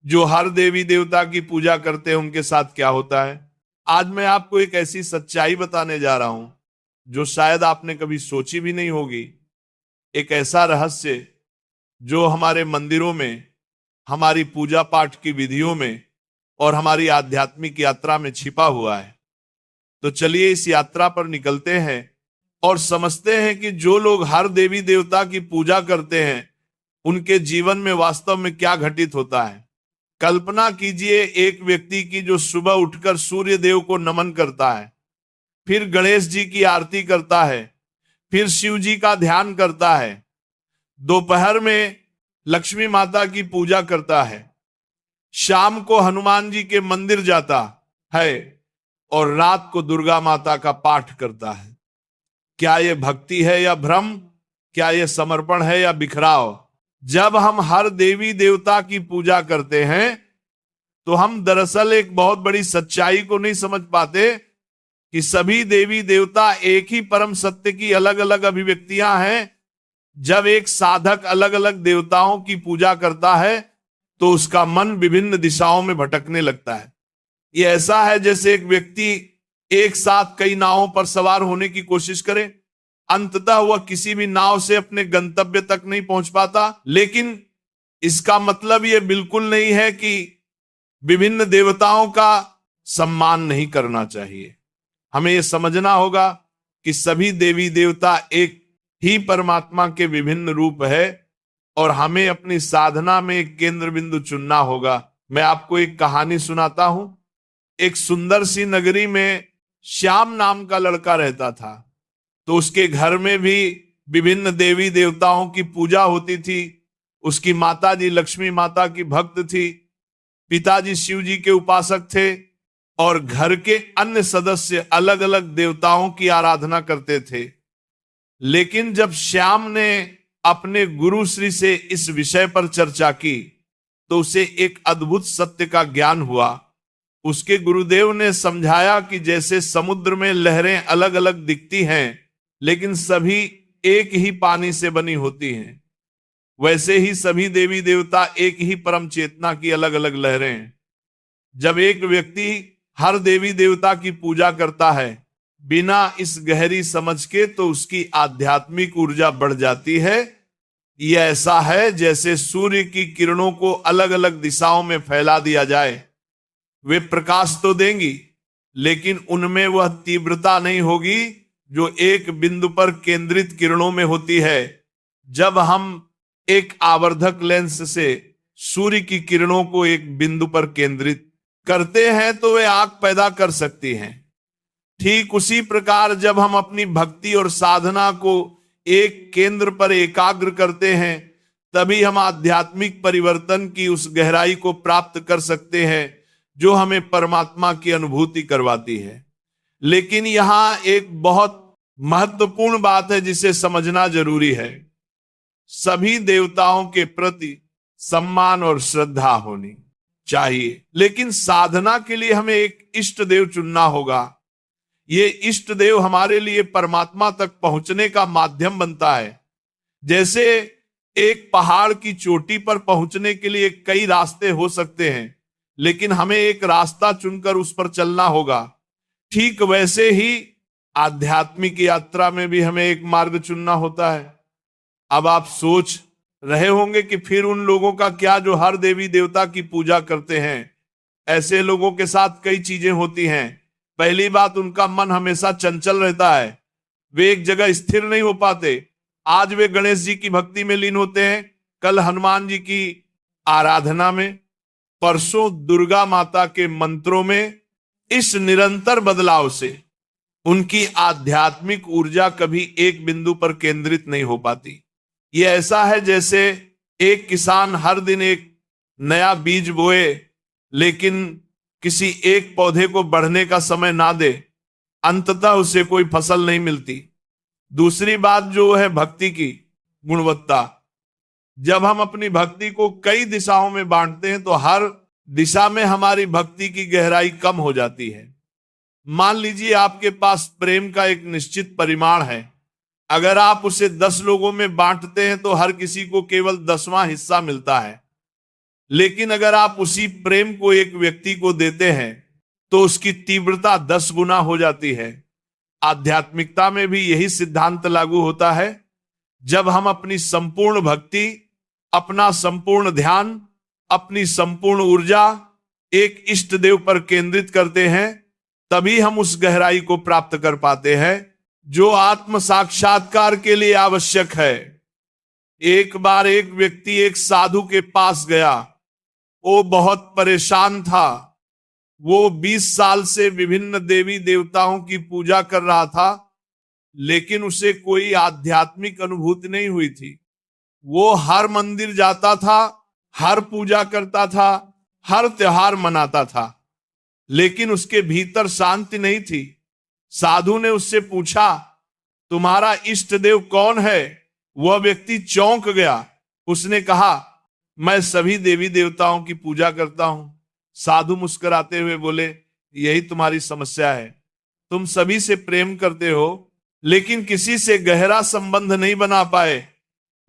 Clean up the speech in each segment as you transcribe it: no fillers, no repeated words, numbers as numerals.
जो हर देवी देवता की पूजा करते हैं उनके साथ क्या होता है। आज मैं आपको एक ऐसी सच्चाई बताने जा रहा हूं जो शायद आपने कभी सोची भी नहीं होगी। एक ऐसा रहस्य जो हमारे मंदिरों में, हमारी पूजा पाठ की विधियों में और हमारी आध्यात्मिक यात्रा में छिपा हुआ है। तो चलिए इस यात्रा पर निकलते हैं और समझते हैं कि जो लोग हर देवी देवता की पूजा करते हैं उनके जीवन में वास्तव में क्या घटित होता है। कल्पना कीजिए एक व्यक्ति की जो सुबह उठकर सूर्य देव को नमन करता है, फिर गणेश जी की आरती करता है, फिर शिव जी का ध्यान करता है, दोपहर में लक्ष्मी माता की पूजा करता है, शाम को हनुमान जी के मंदिर जाता है और रात को दुर्गा माता का पाठ करता है। क्या यह भक्ति है या भ्रम? क्या यह समर्पण है या बिखराव? जब हम हर देवी देवता की पूजा करते हैं तो हम दरअसल एक बहुत बड़ी सच्चाई को नहीं समझ पाते कि सभी देवी देवता एक ही परम सत्य की अलग अलग अभिव्यक्तियां हैं। जब एक साधक अलग अलग देवताओं की पूजा करता है तो उसका मन विभिन्न दिशाओं में भटकने लगता है। ये ऐसा है जैसे एक व्यक्ति एक साथ कई नावों पर सवार होने की कोशिश करे, अंततः वह किसी भी नाव से अपने गंतव्य तक नहीं पहुंच पाता। लेकिन इसका मतलब यह बिल्कुल नहीं है कि विभिन्न देवताओं का सम्मान नहीं करना चाहिए। हमें यह समझना होगा कि सभी देवी देवता एक ही परमात्मा के विभिन्न रूप है और हमें अपनी साधना में एक केंद्र बिंदु चुनना होगा। मैं आपको एक कहानी सुनाता हूं। एक सुंदर सी नगरी में श्याम नाम का लड़का रहता था। तो उसके घर में भी विभिन्न देवी देवताओं की पूजा होती थी। उसकी माताजी लक्ष्मी माता की भक्त थी, पिताजी शिव जी के उपासक थे और घर के अन्य सदस्य अलग अलग देवताओं की आराधना करते थे। लेकिन जब श्याम ने अपने गुरु श्री से इस विषय पर चर्चा की तो उसे एक अद्भुत सत्य का ज्ञान हुआ। उसके गुरुदेव ने समझाया कि जैसे समुद्र में लहरें अलग अलग दिखती हैं लेकिन सभी एक ही पानी से बनी होती हैं, वैसे ही सभी देवी देवता एक ही परम चेतना की अलग अलग लहरें हैं। जब एक व्यक्ति हर देवी देवता की पूजा करता है बिना इस गहरी समझ के तो उसकी आध्यात्मिक ऊर्जा बढ़ जाती है। यह ऐसा है जैसे सूर्य की किरणों को अलग अलग दिशाओं में फैला दिया जाए। वे प्रकाश तो देंगी लेकिन उनमें वह तीव्रता नहीं होगी जो एक बिंदु पर केंद्रित किरणों में होती है। जब हम एक आवर्धक लेंस से सूर्य की किरणों को एक बिंदु पर केंद्रित करते हैं तो वे आग पैदा कर सकती हैं। ठीक उसी प्रकार जब हम अपनी भक्ति और साधना को एक केंद्र पर एकाग्र करते हैं तभी हम आध्यात्मिक परिवर्तन की उस गहराई को प्राप्त कर सकते हैं जो हमें परमात्मा की अनुभूति करवाती है। लेकिन यहां एक बहुत महत्वपूर्ण बात है जिसे समझना जरूरी है। सभी देवताओं के प्रति सम्मान और श्रद्धा होनी चाहिए, लेकिन साधना के लिए हमें एक इष्ट देव चुनना होगा। ये इष्ट देव हमारे लिए परमात्मा तक पहुंचने का माध्यम बनता है। जैसे एक पहाड़ की चोटी पर पहुंचने के लिए कई रास्ते हो सकते हैं लेकिन हमें एक रास्ता चुनकर उस पर चलना होगा। ठीक वैसे ही आध्यात्मिक यात्रा में भी हमें एक मार्ग चुनना होता है। अब आप सोच रहे होंगे कि फिर उन लोगों का क्या जो हर देवी देवता की पूजा करते हैं। ऐसे लोगों के साथ कई चीजें होती हैं। पहली बात, उनका मन हमेशा चंचल रहता है, वे एक जगह स्थिर नहीं हो पाते। आज वे गणेश जी की भक्ति में लीन होते हैं, कल हनुमान जी की आराधना में, परसों दुर्गा माता के मंत्रों में। इस निरंतर बदलाव से उनकी आध्यात्मिक ऊर्जा कभी एक बिंदु पर केंद्रित नहीं हो पाती। यह ऐसा है जैसे एक किसान हर दिन एक नया बीज बोए लेकिन किसी एक पौधे को बढ़ने का समय ना दे, अंततः उसे कोई फसल नहीं मिलती। दूसरी बात जो है भक्ति की गुणवत्ता। जब हम अपनी भक्ति को कई दिशाओं में बांटते हैं तो हर दिशा में हमारी भक्ति की गहराई कम हो जाती है। मान लीजिए आपके पास प्रेम का एक निश्चित परिमाण है, अगर आप उसे 10 लोगों में बांटते हैं तो हर किसी को केवल 10वां हिस्सा मिलता है। लेकिन अगर आप उसी प्रेम को एक व्यक्ति को देते हैं तो उसकी तीव्रता 10 गुना हो जाती है। आध्यात्मिकता में भी यही सिद्धांत लागू होता है। जब हम अपनी संपूर्ण भक्ति, अपना संपूर्ण ध्यान, अपनी संपूर्ण ऊर्जा एक इष्ट देव पर केंद्रित करते हैं, तभी हम उस गहराई को प्राप्त कर पाते हैं जो आत्म साक्षात्कार के लिए आवश्यक है। एक बार एक व्यक्ति एक साधु के पास गया। वो बहुत परेशान था। वो 20 साल से विभिन्न देवी देवताओं की पूजा कर रहा था, लेकिन उसे कोई आध्यात्मिक अनुभूति नहीं हुई थी। वो हर मंदिर जाता था, हर पूजा करता था, हर त्योहार मनाता था, लेकिन उसके भीतर शांति नहीं थी। साधु ने उससे पूछा, तुम्हारा इष्ट देव कौन है? वह व्यक्ति चौंक गया। उसने कहा, मैं सभी देवी देवताओं की पूजा करता हूं। साधु मुस्कुराते हुए बोले, यही तुम्हारी समस्या है। तुम सभी से प्रेम करते हो, लेकिन किसी से गहरा संबंध नहीं बना पाए।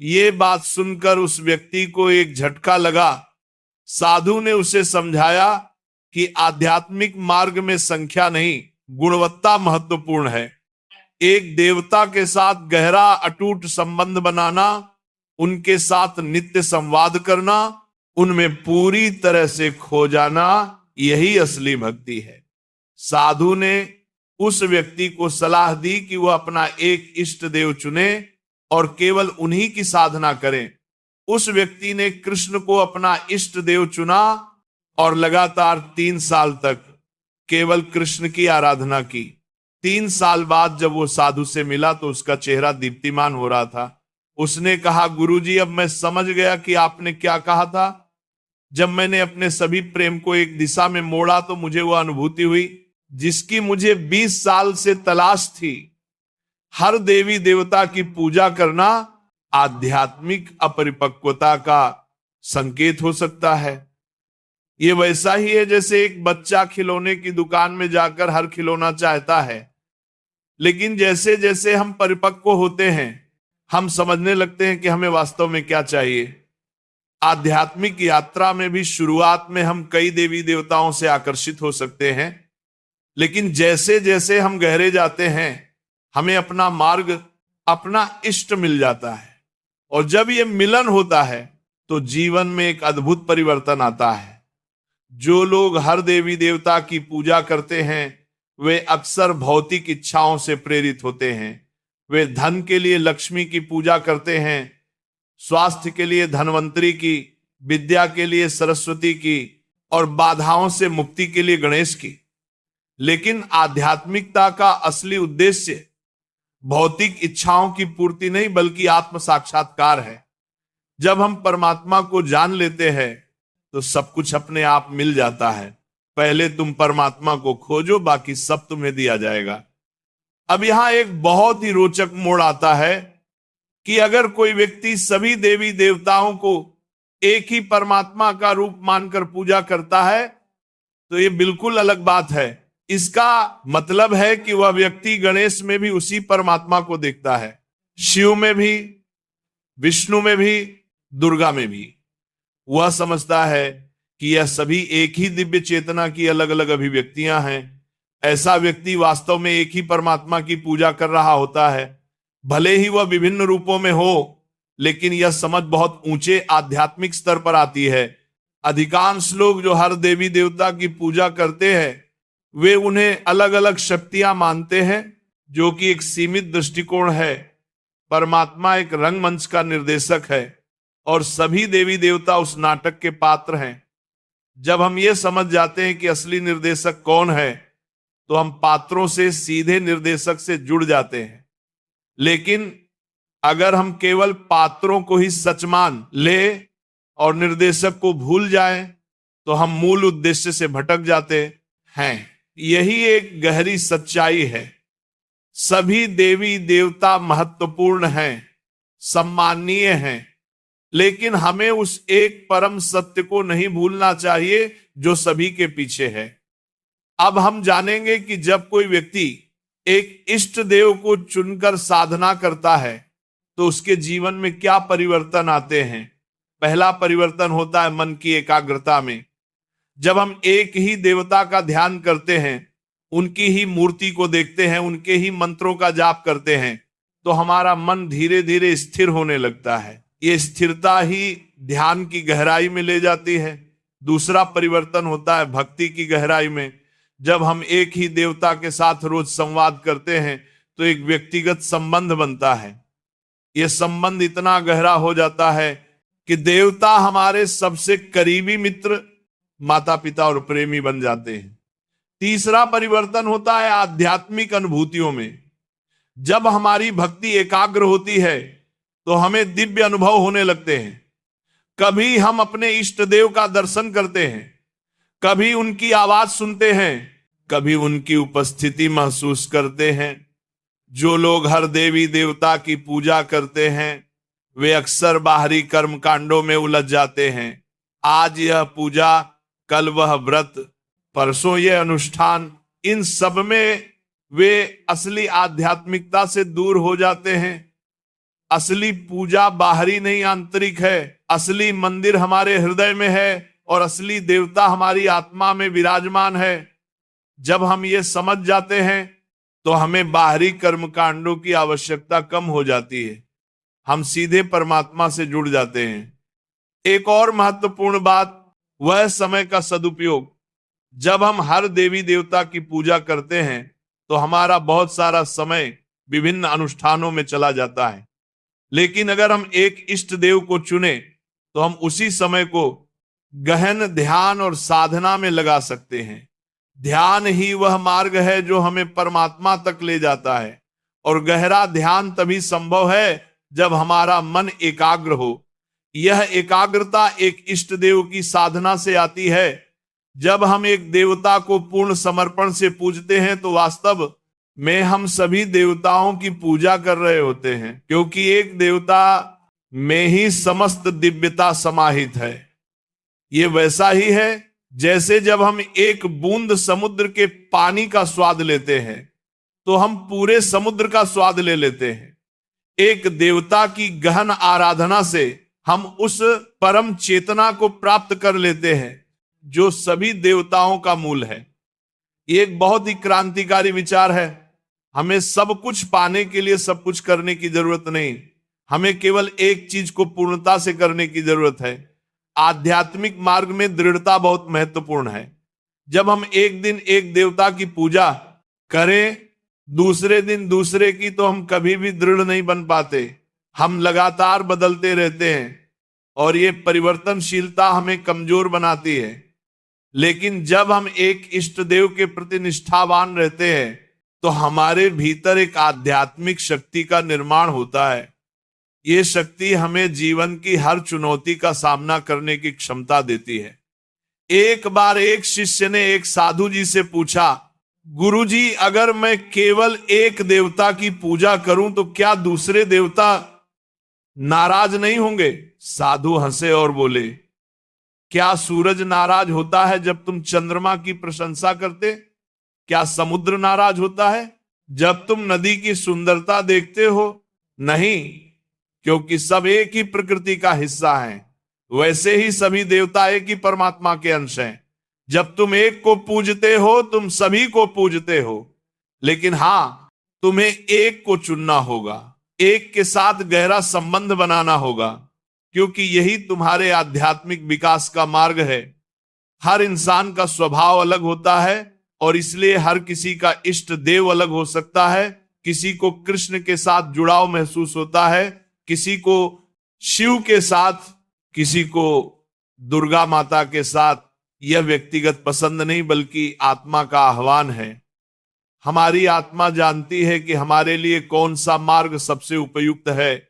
ये बात सुनकर उस व्यक्ति को एक झटका लगा। साधु ने उसे समझाया कि आध्यात्मिक मार्ग में संख्या नहीं, गुणवत्ता महत्वपूर्ण है। एक देवता के साथ गहरा अटूट संबंध बनाना, उनके साथ नित्य संवाद करना, उनमें पूरी तरह से खो जाना, यही असली भक्ति है। साधु ने उस व्यक्ति को सलाह दी कि वह अपना एक इष्ट देव चुने और केवल उन्हीं की साधना करें। उस व्यक्ति ने कृष्ण को अपना इष्ट देव चुना और लगातार 3 साल तक केवल कृष्ण की आराधना की। 3 साल बाद जब वो साधु से मिला तो उसका चेहरा दीप्तिमान हो रहा था। उसने कहा, गुरुजी, अब मैं समझ गया कि आपने क्या कहा था। जब मैंने अपने सभी प्रेम को एक दिशा में मोड़ा तो मुझे वह अनुभूति हुई जिसकी मुझे 20 साल से तलाश थी। हर देवी देवता की पूजा करना आध्यात्मिक अपरिपक्वता का संकेत हो सकता है। ये वैसा ही है जैसे एक बच्चा खिलौने की दुकान में जाकर हर खिलौना चाहता है, लेकिन जैसे जैसे हम परिपक्व होते हैं, हम समझने लगते हैं कि हमें वास्तव में क्या चाहिए। आध्यात्मिक यात्रा में भी शुरुआत में हम कई देवी देवताओं से आकर्षित हो सकते हैं, लेकिन जैसे जैसे हम गहरे जाते हैं, हमें अपना मार्ग, अपना इष्ट मिल जाता है। और जब ये मिलन होता है तो जीवन में एक अद्भुत परिवर्तन आता है। जो लोग हर देवी देवता की पूजा करते हैं, वे अक्सर भौतिक इच्छाओं से प्रेरित होते हैं। वे धन के लिए लक्ष्मी की पूजा करते हैं, स्वास्थ्य के लिए धनवंतरी की, विद्या के लिए सरस्वती की और बाधाओं से मुक्ति के लिए गणेश की। लेकिन आध्यात्मिकता का असली उद्देश्य भौतिक इच्छाओं की पूर्ति नहीं, बल्कि आत्म साक्षात्कार है। जब हम परमात्मा को जान लेते हैं तो सब कुछ अपने आप मिल जाता है। पहले तुम परमात्मा को खोजो, बाकी सब तुम्हें दिया जाएगा। अब यहां एक बहुत ही रोचक मोड़ आता है कि अगर कोई व्यक्ति सभी देवी देवताओं को एक ही परमात्मा का रूप मानकर पूजा करता है तो ये बिल्कुल अलग बात है। इसका मतलब है कि वह व्यक्ति गणेश में भी उसी परमात्मा को देखता है, शिव में भी, विष्णु में भी, दुर्गा में भी। वह समझता है कि यह सभी एक ही दिव्य चेतना की अलग अलग अभिव्यक्तियां हैं। ऐसा व्यक्ति वास्तव में एक ही परमात्मा की पूजा कर रहा होता है। भले ही वह विभिन्न रूपों में हो, लेकिन यह समझ बहुत ऊंचे आध्यात्मिक स्तर पर आती है। अधिकांश लोग जो हर देवी देवता की पूजा करते हैं, वे उन्हें अलग अलग शक्तियां मानते हैं, जो कि एक सीमित दृष्टिकोण है। परमात्मा एक रंगमंच का निर्देशक है और सभी देवी देवता उस नाटक के पात्र हैं। जब हम ये समझ जाते हैं कि असली निर्देशक कौन है, तो हम पात्रों से सीधे निर्देशक से जुड़ जाते हैं। लेकिन अगर हम केवल पात्रों को ही सच मान ले और निर्देशक को भूल जाएं, तो हम मूल उद्देश्य से भटक जाते हैं। यही एक गहरी सच्चाई है। सभी देवी देवता महत्वपूर्ण हैं, सम्माननीय हैं, लेकिन हमें उस एक परम सत्य को नहीं भूलना चाहिए जो सभी के पीछे है। अब हम जानेंगे कि जब कोई व्यक्ति एक इष्ट देव को चुनकर साधना करता है तो उसके जीवन में क्या परिवर्तन आते हैं। पहला परिवर्तन होता है मन की एकाग्रता में। जब हम एक ही देवता का ध्यान करते हैं, उनकी ही मूर्ति को देखते हैं, उनके ही मंत्रों का जाप करते हैं, तो हमारा मन धीरे धीरे स्थिर होने लगता है। ये स्थिरता ही ध्यान की गहराई में ले जाती है। दूसरा परिवर्तन होता है भक्ति की गहराई में। जब हम एक ही देवता के साथ रोज संवाद करते हैं तो एक व्यक्तिगत संबंध बनता है। यह संबंध इतना गहरा हो जाता है कि देवता हमारे सबसे करीबी मित्र, माता पिता और प्रेमी बन जाते हैं। तीसरा परिवर्तन होता है आध्यात्मिक अनुभूतियों में। जब हमारी भक्ति एकाग्र होती है तो हमें दिव्य अनुभव होने लगते हैं। कभी हम अपने इष्ट देव का दर्शन करते हैं, कभी उनकी आवाज सुनते हैं, कभी उनकी उपस्थिति महसूस करते हैं। जो लोग हर देवी देवता की पूजा करते हैं वे अक्सर बाहरी कर्म कांडों में उलझ जाते हैं। आज यह पूजा, कल वह व्रत, परसों यह अनुष्ठान, इन सब में वे असली आध्यात्मिकता से दूर हो जाते हैं। असली पूजा बाहरी नहीं आंतरिक है। असली मंदिर हमारे हृदय में है और असली देवता हमारी आत्मा में विराजमान है। जब हम ये समझ जाते हैं तो हमें बाहरी कर्मकांडों की आवश्यकता कम हो जाती है। हम सीधे परमात्मा से जुड़ जाते हैं। एक और महत्वपूर्ण बात, वह समय का सदुपयोग। जब हम हर देवी देवता की पूजा करते हैं तो हमारा बहुत सारा समय विभिन्न अनुष्ठानों में चला जाता है। लेकिन अगर हम एक इष्ट देव को चुने तो हम उसी समय को गहन ध्यान और साधना में लगा सकते हैं। ध्यान ही वह मार्ग है जो हमें परमात्मा तक ले जाता है, और गहरा ध्यान तभी संभव है जब हमारा मन एकाग्र हो। यह एकाग्रता एक इष्ट देव की साधना से आती है। जब हम एक देवता को पूर्ण समर्पण से पूजते हैं तो वास्तव में हम सभी देवताओं की पूजा कर रहे होते हैं, क्योंकि एक देवता में ही समस्त दिव्यता समाहित है। ये वैसा ही है जैसे जब हम एक बूंद समुद्र के पानी का स्वाद लेते हैं तो हम पूरे समुद्र का स्वाद ले लेते हैं। एक देवता की गहन आराधना से हम उस परम चेतना को प्राप्त कर लेते हैं जो सभी देवताओं का मूल है। ये एक बहुत ही क्रांतिकारी विचार है। हमें सब कुछ पाने के लिए सब कुछ करने की जरूरत नहीं, हमें केवल एक चीज को पूर्णता से करने की जरूरत है। आध्यात्मिक मार्ग में दृढ़ता बहुत महत्वपूर्ण है। जब हम एक दिन एक देवता की पूजा करें, दूसरे दिन दूसरे की, तो हम कभी भी दृढ़ नहीं बन पाते। हम लगातार बदलते रहते हैं और ये परिवर्तनशीलता हमें कमजोर बनाती है। लेकिन जब हम एक इष्ट देव के प्रति निष्ठावान रहते हैं तो हमारे भीतर एक आध्यात्मिक शक्ति का निर्माण होता है। ये शक्ति हमें जीवन की हर चुनौती का सामना करने की क्षमता देती है। एक बार एक शिष्य ने एक साधु जी से पूछा, गुरुजी, अगर मैं केवल एक देवता की पूजा करूं तो क्या दूसरे देवता नाराज नहीं होंगे? साधु हंसे और बोले, क्या सूरज नाराज होता है जब तुम चंद्रमा की प्रशंसा करते? क्या समुद्र नाराज होता है जब तुम नदी की सुंदरता देखते हो? नहीं, क्योंकि सब एक ही प्रकृति का हिस्सा हैं। वैसे ही सभी देवता एक ही परमात्मा के अंश हैं। जब तुम एक को पूजते हो तुम सभी को पूजते हो। लेकिन हां, तुम्हें एक को चुनना होगा, एक के साथ गहरा संबंध बनाना होगा, क्योंकि यही तुम्हारे आध्यात्मिक विकास का मार्ग है। हर इंसान का स्वभाव अलग होता है और इसलिए हर किसी का इष्ट देव अलग हो सकता है। किसी को कृष्ण के साथ जुड़ाव महसूस होता है, किसी को शिव के साथ, किसी को दुर्गा माता के साथ। यह व्यक्तिगत पसंद नहीं बल्कि आत्मा का आह्वान है। हमारी आत्मा जानती है कि हमारे लिए कौन सा मार्ग सबसे उपयुक्त है।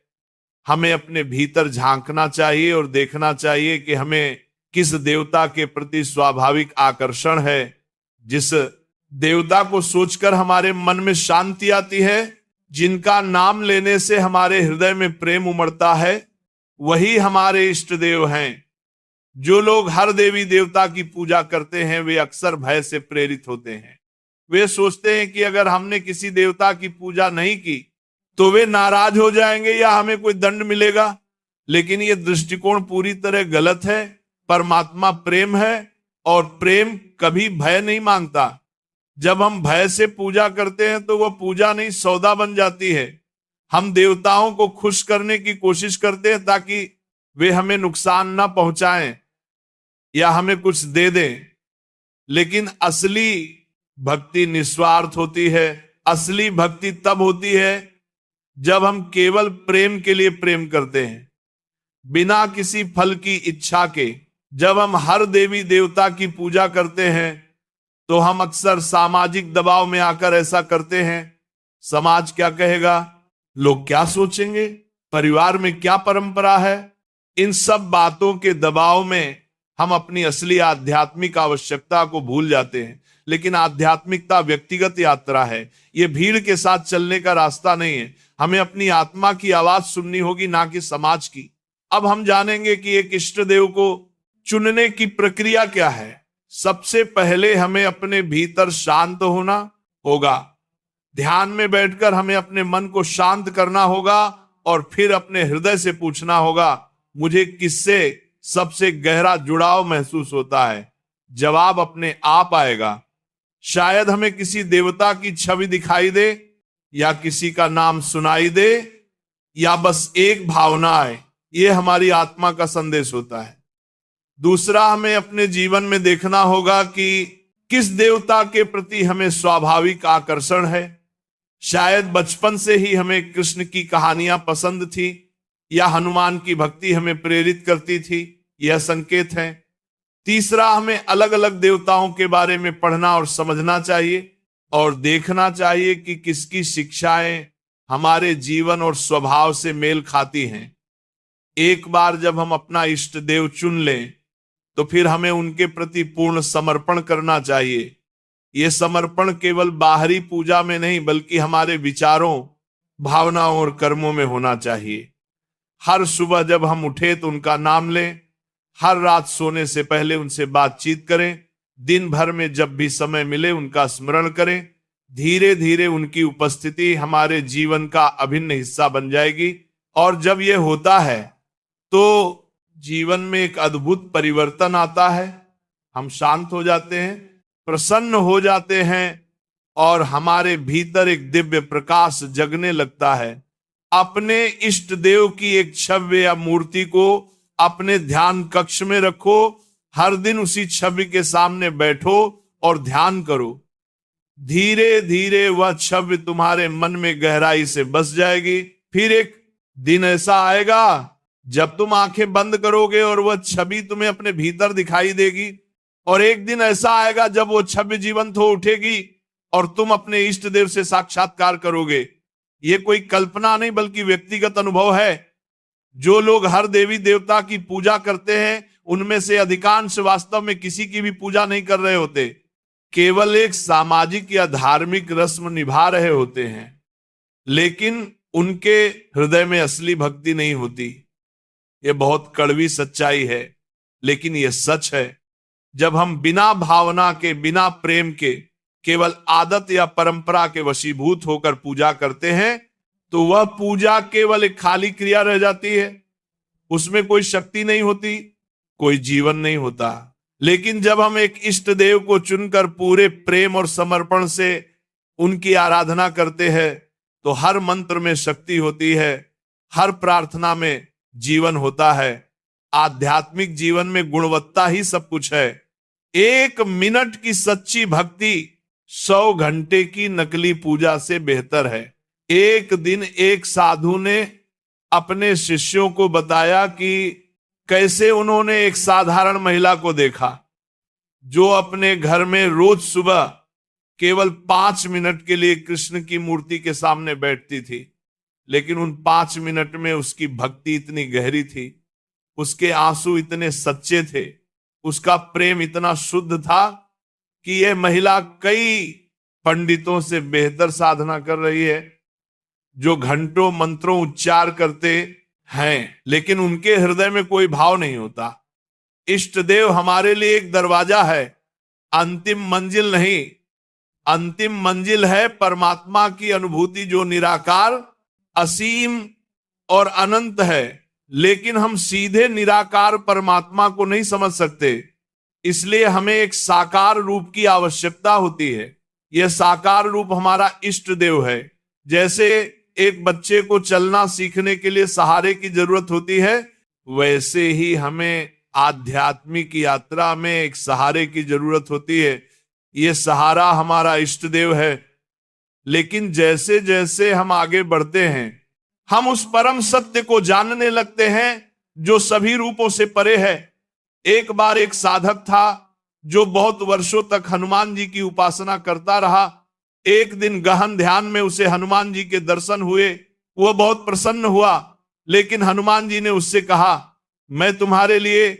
हमें अपने भीतर झांकना चाहिए और देखना चाहिए कि हमें किस देवता के प्रति स्वाभाविक आकर्षण है। जिस देवता को सोचकर हमारे मन में शांति आती है, जिनका नाम लेने से हमारे हृदय में प्रेम उमड़ता है, वही हमारे इष्ट देव हैं। जो लोग हर देवी देवता की पूजा करते हैं वे अक्सर भय से प्रेरित होते हैं। वे सोचते हैं कि अगर हमने किसी देवता की पूजा नहीं की तो वे नाराज हो जाएंगे या हमें कोई दंड मिलेगा। लेकिन ये दृष्टिकोण पूरी तरह गलत है। परमात्मा प्रेम है और प्रेम कभी भय नहीं मांगता। जब हम भय से पूजा करते हैं तो वह पूजा नहीं सौदा बन जाती है। हम देवताओं को खुश करने की कोशिश करते हैं ताकि वे हमें नुकसान ना पहुंचाएं या हमें कुछ दे दें, लेकिन असली भक्ति निस्वार्थ होती है। असली भक्ति तब होती है जब हम केवल प्रेम के लिए प्रेम करते हैं, बिना किसी फल की इच्छा के। जब हम हर देवी देवता की पूजा करते हैं तो हम अक्सर सामाजिक दबाव में आकर ऐसा करते हैं। समाज क्या कहेगा, लोग क्या सोचेंगे, परिवार में क्या परंपरा है, इन सब बातों के दबाव में हम अपनी असली आध्यात्मिक आवश्यकता को भूल जाते हैं। लेकिन आध्यात्मिकता व्यक्तिगत यात्रा है, यह भीड़ के साथ चलने का रास्ता नहीं है। हमें अपनी आत्मा की आवाज सुननी होगी, ना कि समाज की। अब हम जानेंगे कि एक इष्ट देव को चुनने की प्रक्रिया क्या है। सबसे पहले हमें अपने भीतर शांत होना होगा। ध्यान में बैठकर हमें अपने मन को शांत करना होगा और फिर अपने हृदय से पूछना होगा, मुझे किससे सबसे गहरा जुड़ाव महसूस होता है। जवाब अपने आप आएगा। शायद हमें किसी देवता की छवि दिखाई दे, या किसी का नाम सुनाई दे, या बस एक भावना आए। यह हमारी आत्मा का संदेश होता है। दूसरा, हमें अपने जीवन में देखना होगा कि किस देवता के प्रति हमें स्वाभाविक आकर्षण है। शायद बचपन से ही हमें कृष्ण की कहानियां पसंद थी, या हनुमान की भक्ति हमें प्रेरित करती थी। यह संकेत है। तीसरा, हमें अलग अलग देवताओं के बारे में पढ़ना और समझना चाहिए और देखना चाहिए कि किसकी शिक्षाएं हमारे जीवन और स्वभाव से मेल खाती हैं। एक बार जब हम अपना इष्ट देव चुन लें तो फिर हमें उनके प्रति पूर्ण समर्पण करना चाहिए। यह समर्पण केवल बाहरी पूजा में नहीं, बल्कि हमारे विचारों, भावनाओं और कर्मों में होना चाहिए। हर सुबह जब हम उठे तो उनका नाम लें। हर रात सोने से पहले उनसे बातचीत करें। दिन भर में जब भी समय मिले उनका स्मरण करें। धीरे धीरे उनकी उपस्थिति हमारे जीवन का अभिन्न हिस्सा बन जाएगी, और जब यह होता है तो जीवन में एक अद्भुत परिवर्तन आता है। हम शांत हो जाते हैं, प्रसन्न हो जाते हैं, और हमारे भीतर एक दिव्य प्रकाश जगने लगता है। अपने इष्ट देव की एक छवि या मूर्ति को अपने ध्यान कक्ष में रखो। हर दिन उसी छवि के सामने बैठो और ध्यान करो। धीरे धीरे वह छवि तुम्हारे मन में गहराई से बस जाएगी। फिर एक दिन ऐसा आएगा जब तुम आंखें बंद करोगे और वह छवि तुम्हें अपने भीतर दिखाई देगी, और एक दिन ऐसा आएगा जब वो छवि जीवंत हो उठेगी और तुम अपने इष्ट देव से साक्षात्कार करोगे। ये कोई कल्पना नहीं, बल्कि व्यक्तिगत अनुभव है। जो लोग हर देवी देवता की पूजा करते हैं उनमें से अधिकांश वास्तव में किसी की भी पूजा नहीं कर रहे होते, केवल एक सामाजिक या धार्मिक रस्म निभा रहे होते हैं। लेकिन उनके हृदय में असली भक्ति नहीं होती। यह बहुत कड़वी सच्चाई है, लेकिन यह सच है। जब हम बिना भावना के, बिना प्रेम के, केवल आदत या परंपरा के वशीभूत होकर पूजा करते हैं तो वह पूजा केवल एक खाली क्रिया रह जाती है। उसमें कोई शक्ति नहीं होती, कोई जीवन नहीं होता। लेकिन जब हम एक इष्ट देव को चुनकर पूरे प्रेम और समर्पण से उनकी आराधना करते हैं तो हर मंत्र में शक्ति होती है, हर प्रार्थना में जीवन होता है। आध्यात्मिक जीवन में गुणवत्ता ही सब कुछ है। 1 मिनट की सच्ची भक्ति 100 घंटे की नकली पूजा से बेहतर है। एक दिन एक साधु ने अपने शिष्यों को बताया कि कैसे उन्होंने एक साधारण महिला को देखा जो अपने घर में रोज सुबह केवल 5 मिनट के लिए कृष्ण की मूर्ति के सामने बैठती थी। लेकिन उन 5 मिनट में उसकी भक्ति इतनी गहरी थी, उसके आंसू इतने सच्चे थे, उसका प्रेम इतना शुद्ध था कि यह महिला कई पंडितों से बेहतर साधना कर रही है जो घंटों मंत्रों उच्चार करते हैं, लेकिन उनके हृदय में कोई भाव नहीं होता। इष्ट देव हमारे लिए एक दरवाजा है, अंतिम मंजिल नहीं। अंतिम मंजिल है परमात्मा की अनुभूति जो निराकार, असीम और अनंत है। लेकिन हम सीधे निराकार परमात्मा को नहीं समझ सकते, इसलिए हमें एक साकार रूप की आवश्यकता होती है। यह साकार रूप हमारा इष्ट देव है। जैसे एक बच्चे को चलना सीखने के लिए सहारे की जरूरत होती है, वैसे ही हमें आध्यात्मिक यात्रा में एक सहारे की जरूरत होती है। यह सहारा हमारा इष्ट देव है। लेकिन जैसे जैसे हम आगे बढ़ते हैं, हम उस परम सत्य को जानने लगते हैं जो सभी रूपों से परे है। एक बार एक साधक था जो बहुत वर्षों तक हनुमान जी की उपासना करता रहा। एक दिन गहन ध्यान में उसे हनुमान जी के दर्शन हुए। वह बहुत प्रसन्न हुआ, लेकिन हनुमान जी ने उससे कहा, मैं तुम्हारे लिए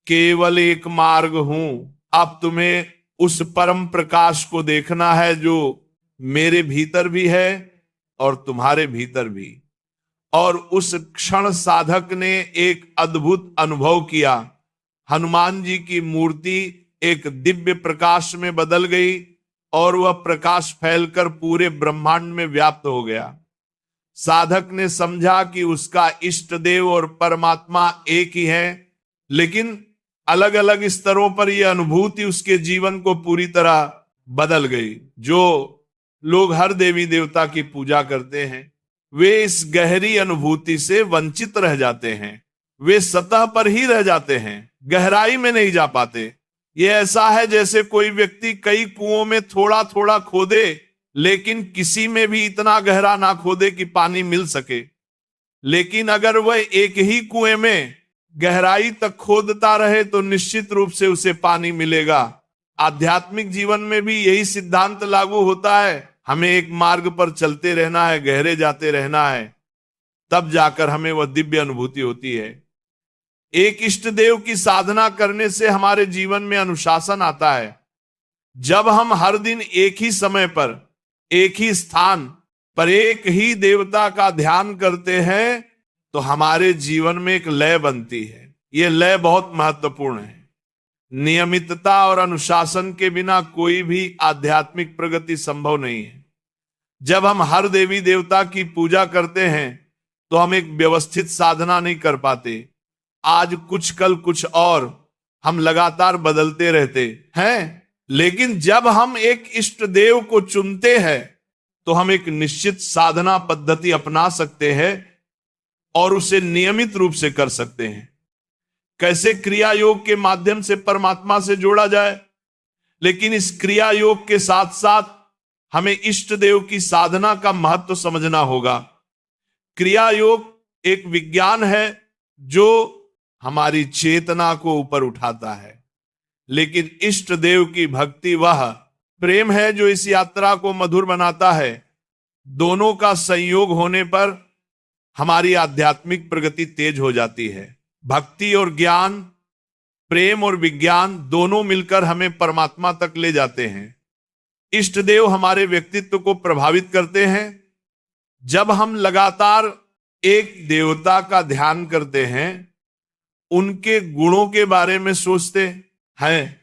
केवल एक मार्ग हूं। अब तुम्हें उस परम प्रकाश को देखना है जो मेरे भीतर भी है और तुम्हारे भीतर भी। और उस क्षण साधक ने एक अद्भुत अनुभव किया। हनुमान जी की मूर्ति एक दिव्य प्रकाश में बदल गई और वह प्रकाश फैलकर पूरे ब्रह्मांड में व्याप्त हो गया। साधक ने समझा कि उसका इष्ट देव और परमात्मा एक ही है, लेकिन अलग अलग स्तरों पर यह अनुभूति उसके जीवन को पूरी तरह बदल गई। जो लोग हर देवी देवता की पूजा करते हैं, वे इस गहरी अनुभूति से वंचित रह जाते हैं। वे सतह पर ही रह जाते हैं, गहराई में नहीं जा पाते। ये ऐसा है जैसे कोई व्यक्ति कई कुओं में थोड़ा थोड़ा खोदे, लेकिन किसी में भी इतना गहरा ना खोदे कि पानी मिल सके। लेकिन अगर वह एक ही कुएं में गहराई तक खोदता रहे तो निश्चित रूप से उसे पानी मिलेगा। आध्यात्मिक जीवन में भी यही सिद्धांत लागू होता है। हमें एक मार्ग पर चलते रहना है, गहरे जाते रहना है, तब जाकर हमें वह दिव्य अनुभूति होती है। एक इष्ट देव की साधना करने से हमारे जीवन में अनुशासन आता है। जब हम हर दिन एक ही समय पर, एक ही स्थान पर एक ही देवता का ध्यान करते हैं तो हमारे जीवन में एक लय बनती है। यह लय बहुत महत्वपूर्ण है। नियमितता और अनुशासन के बिना कोई भी आध्यात्मिक प्रगति संभव नहीं है। जब हम हर देवी देवता की पूजा करते हैं तो हम एक व्यवस्थित साधना नहीं कर पाते। आज कुछ, कल कुछ और, हम लगातार बदलते रहते हैं। लेकिन जब हम एक इष्ट देव को चुनते हैं तो हम एक निश्चित साधना पद्धति अपना सकते हैं और उसे नियमित रूप से कर सकते हैं। कैसे? क्रिया योग के माध्यम से परमात्मा से जोड़ा जाए। लेकिन इस क्रिया योग के साथ साथ हमें इष्ट देव की साधना का महत्व समझना होगा। क्रिया योग एक विज्ञान है जो हमारी चेतना को ऊपर उठाता है, लेकिन इष्ट देव की भक्ति वह प्रेम है जो इस यात्रा को मधुर बनाता है। दोनों का संयोग होने पर हमारी आध्यात्मिक प्रगति तेज हो जाती है। भक्ति और ज्ञान, प्रेम और विज्ञान दोनों मिलकर हमें परमात्मा तक ले जाते हैं। इष्ट देव हमारे व्यक्तित्व को प्रभावित करते हैं। जब हम लगातार एक देवता का ध्यान करते हैं, उनके गुणों के बारे में सोचते हैं,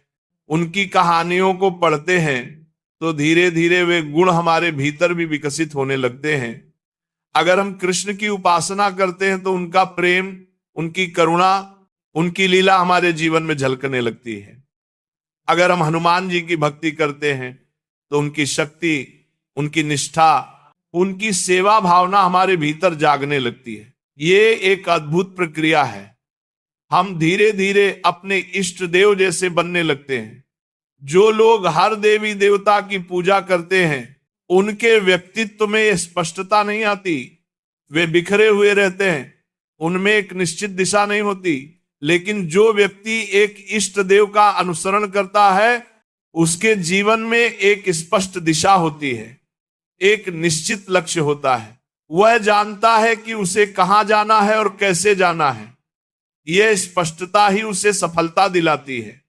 उनकी कहानियों को पढ़ते हैं, तो धीरे धीरे वे गुण हमारे भीतर भी विकसित होने लगते हैं। अगर हम कृष्ण की उपासना करते हैं तो उनका प्रेम, उनकी करुणा, उनकी लीला हमारे जीवन में झलकने लगती है। अगर हम हनुमान जी की भक्ति करते हैं तो उनकी शक्ति, उनकी निष्ठा, उनकी सेवा भावना हमारे भीतर जागने लगती है। ये एक अद्भुत प्रक्रिया है। हम धीरे धीरे अपने इष्ट देव जैसे बनने लगते हैं। जो लोग हर देवी देवता की पूजा करते हैं, उनके व्यक्तित्व में स्पष्टता नहीं आती। वे बिखरे हुए रहते हैं, उनमें एक निश्चित दिशा नहीं होती। लेकिन जो व्यक्ति एक इष्ट देव का अनुसरण करता है, उसके जीवन में एक स्पष्ट दिशा होती है, एक निश्चित लक्ष्य होता है। वह जानता है कि उसे कहां जाना है और कैसे जाना है। यह स्पष्टता ही उसे सफलता दिलाती है।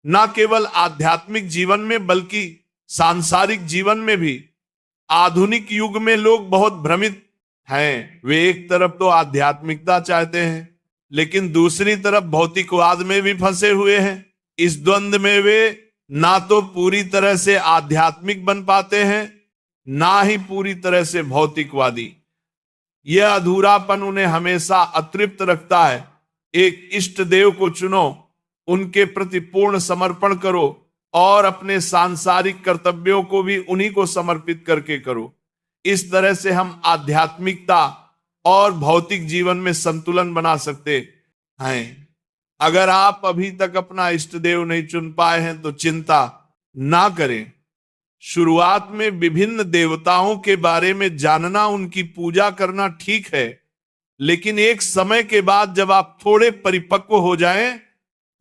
न केवल आध्यात्मिक जीवन में बल्कि सांसारिक जीवन में भी। आधुनिक युग में लोग बहुत भ्रमित हैं। वे एक तरफ तो आध्यात्मिकता चाहते हैं, लेकिन दूसरी तरफ भौतिकवाद में भी फंसे हुए हैं। इस द्वंद्व में वे ना तो पूरी तरह से आध्यात्मिक बन पाते हैं, ना ही पूरी तरह से भौतिकवादी। यह अधूरापन उन्हें हमेशा अतृप्त रखता है। एक इष्ट देव को चुनो, उनके प्रति पूर्ण समर्पण करो और अपने सांसारिक कर्तव्यों को भी उन्हीं को समर्पित करके करो। इस तरह से हम आध्यात्मिकता और भौतिक जीवन में संतुलन बना सकते हैं। अगर आप अभी तक अपना इष्ट देव नहीं चुन पाए हैं तो चिंता ना करें। शुरुआत में विभिन्न देवताओं के बारे में जानना, उनकी पूजा करना ठीक है, लेकिन एक समय के बाद जब आप थोड़े परिपक्व हो जाएं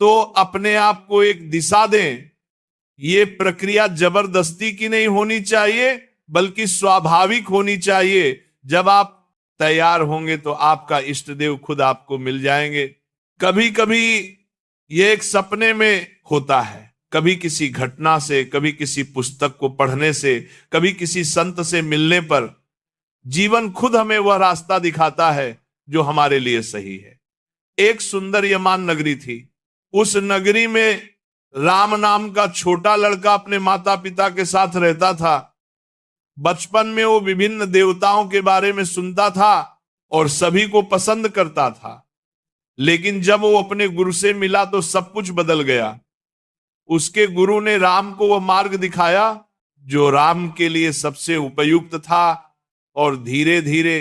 तो अपने आप को एक दिशा दें। ये प्रक्रिया जबरदस्ती की नहीं होनी चाहिए, बल्कि स्वाभाविक होनी चाहिए। जब आप तैयार होंगे तो आपका इष्ट देव खुद आपको मिल जाएंगे। कभी कभी ये एक सपने में होता है, कभी किसी घटना से, कभी किसी पुस्तक को पढ़ने से, कभी किसी संत से मिलने पर जीवन खुद हमें वह रास्ता दिखाता है जो हमारे लिए सही है। एक सुंदर यमान नगरी थी। उस नगरी में राम नाम का छोटा लड़का अपने माता पिता के साथ रहता था। बचपन में वो विभिन्न देवताओं के बारे में सुनता था और सभी को पसंद करता था, लेकिन जब वो अपने गुरु से मिला तो सब कुछ बदल गया। उसके गुरु ने राम को वह मार्ग दिखाया जो राम के लिए सबसे उपयुक्त था, और धीरे धीरे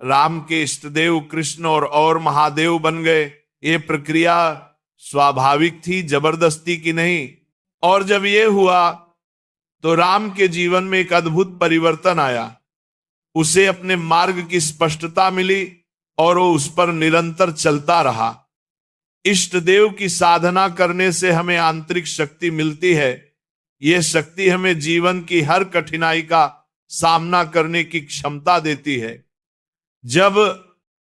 राम के इष्टदेव कृष्ण और महादेव बन गए। ये प्रक्रिया स्वाभाविक थी, जबरदस्ती की नहीं। और जब ये हुआ तो राम के जीवन में एक अद्भुत परिवर्तन आया। उसे अपने मार्ग की स्पष्टता मिली और वो उस पर निरंतर चलता रहा। इष्ट देव की साधना करने से हमें आंतरिक शक्ति मिलती है। यह शक्ति हमें जीवन की हर कठिनाई का सामना करने की क्षमता देती है। जब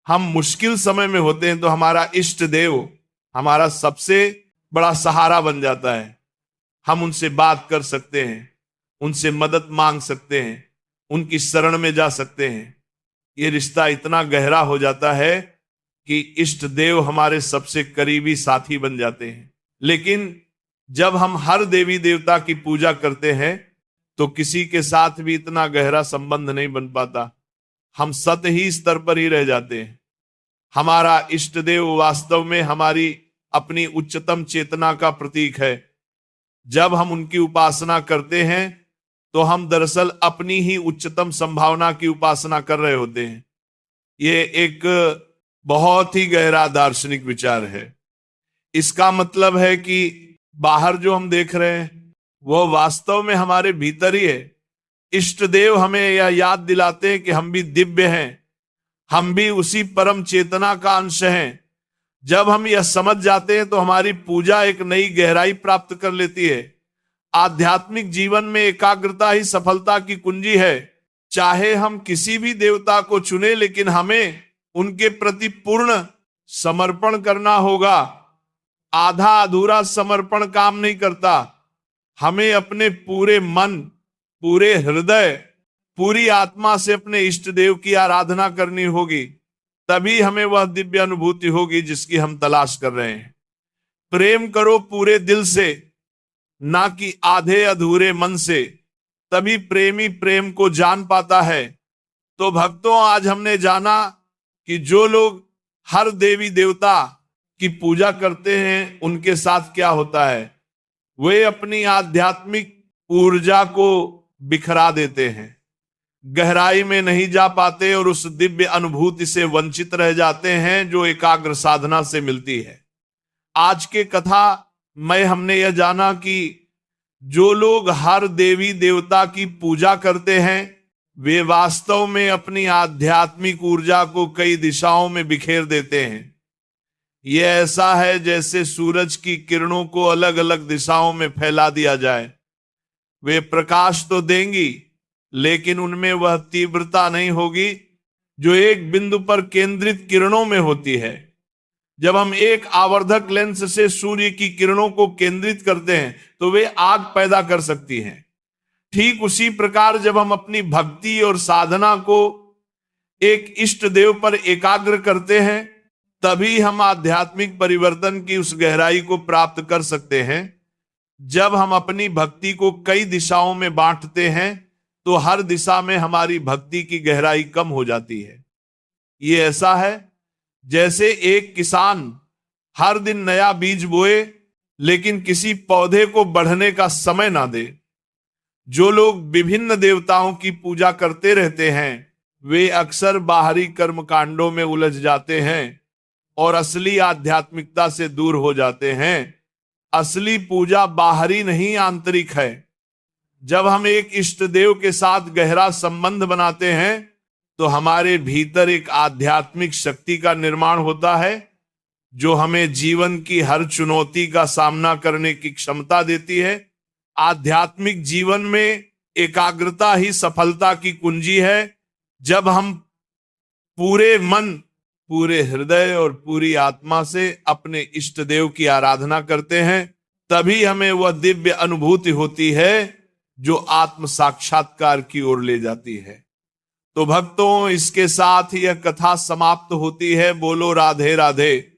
हम मुश्किल समय में होते हैं तो हमारा इष्ट देव हमारा सबसे बड़ा सहारा बन जाता है। हम उनसे बात कर सकते हैं, उनसे मदद मांग सकते हैं, उनकी शरण में जा सकते हैं। ये रिश्ता इतना गहरा हो जाता है कि इष्ट देव हमारे सबसे करीबी साथी बन जाते हैं। लेकिन जब हम हर देवी देवता की पूजा करते हैं तो किसी के साथ भी इतना गहरा संबंध नहीं बन पाता। हम सतही स्तर पर ही रह जाते हैं। हमारा इष्ट देव वास्तव में हमारी अपनी उच्चतम चेतना का प्रतीक है। जब हम उनकी उपासना करते हैं तो हम दरअसल अपनी ही उच्चतम संभावना की उपासना कर रहे होते हैं। ये एक बहुत ही गहरा दार्शनिक विचार है। इसका मतलब है कि बाहर जो हम देख रहे हैं वो वास्तव में हमारे भीतर ही है। इष्ट देव हमें यह याद दिलाते हैं कि हम भी दिव्य हैं, हम भी उसी परम चेतना का अंश हैं। जब हम यह समझ जाते हैं तो हमारी पूजा एक नई गहराई प्राप्त कर लेती है। आध्यात्मिक जीवन में एकाग्रता ही सफलता की कुंजी है। चाहे हम किसी भी देवता को चुने, लेकिन हमें उनके प्रति पूर्ण समर्पण करना होगा। आधा अधूरा समर्पण काम नहीं करता। हमें अपने पूरे मन, पूरे हृदय, पूरी आत्मा से अपने इष्ट देव की आराधना करनी होगी। तभी हमें वह दिव्य अनुभूति होगी जिसकी हम तलाश कर रहे हैं। प्रेम करो पूरे दिल से, ना कि आधे अधूरे मन से, तभी प्रेमी प्रेम को जान पाता है। तो भक्तों, आज हमने जाना कि जो लोग हर देवी देवता की पूजा करते हैं उनके साथ क्या होता है। वे अपनी आध्यात्मिक ऊर्जा को बिखरा देते हैं, गहराई में नहीं जा पाते और उस दिव्य अनुभूति से वंचित रह जाते हैं जो एकाग्र साधना से मिलती है। आज के कथा में हमने यह जाना कि जो लोग हर देवी देवता की पूजा करते हैं वे वास्तव में अपनी आध्यात्मिक ऊर्जा को कई दिशाओं में बिखेर देते हैं। यह ऐसा है जैसे सूरज की किरणों को अलग अलग दिशाओं में फैला दिया जाए। वे प्रकाश तो देंगी, लेकिन उनमें वह तीव्रता नहीं होगी जो एक बिंदु पर केंद्रित किरणों में होती है। जब हम एक आवर्धक लेंस से सूर्य की किरणों को केंद्रित करते हैं तो वे आग पैदा कर सकती हैं। ठीक उसी प्रकार जब हम अपनी भक्ति और साधना को एक इष्ट देव पर एकाग्र करते हैं तभी हम आध्यात्मिक परिवर्तन की उस गहराई को प्राप्त कर सकते हैं। जब हम अपनी भक्ति को कई दिशाओं में बांटते हैं तो हर दिशा में हमारी भक्ति की गहराई कम हो जाती है। ये ऐसा है जैसे एक किसान हर दिन नया बीज बोए लेकिन किसी पौधे को बढ़ने का समय ना दे। जो लोग विभिन्न देवताओं की पूजा करते रहते हैं वे अक्सर बाहरी कर्म कांडों में उलझ जाते हैं और असली आध्यात्मिकता से दूर हो जाते हैं। असली पूजा बाहरी नहीं आंतरिक है। जब हम एक इष्ट देव के साथ गहरा संबंध बनाते हैं तो हमारे भीतर एक आध्यात्मिक शक्ति का निर्माण होता है जो हमें जीवन की हर चुनौती का सामना करने की क्षमता देती है। आध्यात्मिक जीवन में एकाग्रता ही सफलता की कुंजी है। जब हम पूरे मन, पूरे हृदय और पूरी आत्मा से अपने इष्ट देव की आराधना करते हैं तभी हमें वह दिव्य अनुभूति होती है जो आत्म साक्षात्कार की ओर ले जाती है। तो भक्तों, इसके साथ यह कथा समाप्त होती है। बोलो राधे राधे।